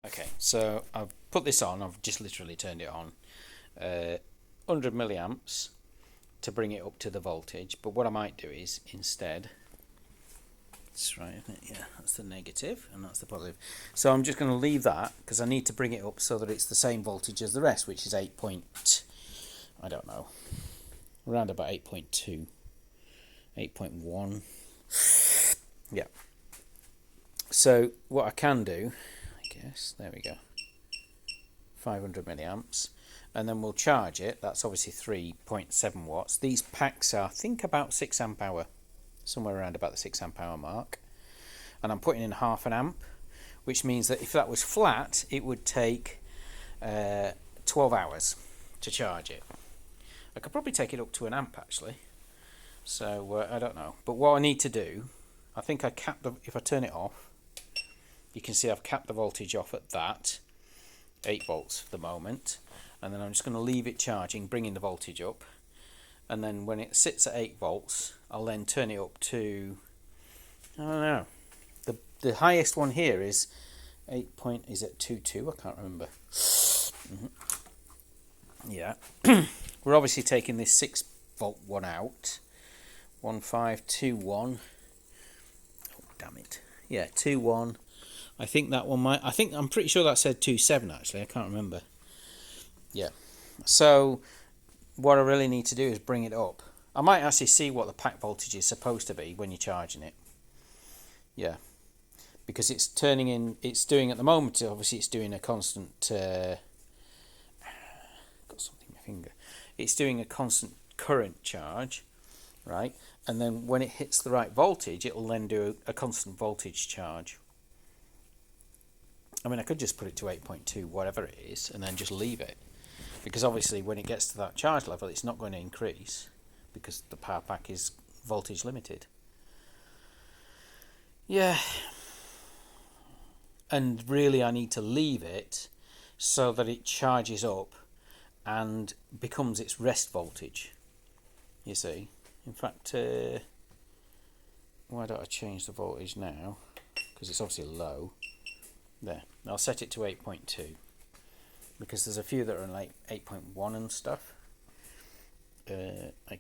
Okay, so I've put this on. I've just literally turned it on. 100 milliamps to bring it up to the voltage. But what I might do is instead, that's right, isn't it? Yeah, that's the negative and that's the positive. So I'm just going to leave that because I need to bring it up so that it's the same voltage as the rest, which is 8 point, I don't know, around about 8.2, 8.1. Yeah. So what I can do, I guess, there we go, 500 milliamps, and then we'll charge it. That's obviously 3.7 watts. These packs are, I think, about 6 amp hour, somewhere around about the 6 amp hour mark. And I'm putting in half an amp, which means that if that was flat, it would take 12 hours to charge it. I could probably take it up to an amp actually. So I don't know. But what I need to do, I think I capped the, if I turn it off, you can see I've capped the voltage off at that, 8 volts for the moment. And then I'm just going to leave it charging, bringing the voltage up. And then when it sits at 8 volts, I'll then turn it up to, I don't know. The highest one here is 8 point, is it 22? I can't remember. Yeah. We're obviously taking this 6 volt one out. 1521. Oh, damn it. Yeah, 21. I think that one might, I'm pretty sure that said 27 actually. I can't remember. Yeah. So what I really need to do is bring it up. I might actually see what the pack voltage is supposed to be when you're charging it. Yeah. Because it's turning in, it's doing at the moment, obviously it's doing a constant, got something in my finger. It's doing a constant current charge, right? And then when it hits the right voltage, it'll then do a constant voltage charge. I mean, I could just put it to 8.2, whatever it is, and then just leave it. Because obviously when it gets to that charge level, it's not going to increase because the power pack is voltage limited. Yeah. And really I need to leave it so that it charges up and becomes its rest voltage, you see. In fact, why don't I change the voltage now, because it's obviously low. There, I'll set it to 8.2 because there's a few that are like 8.1 and stuff. I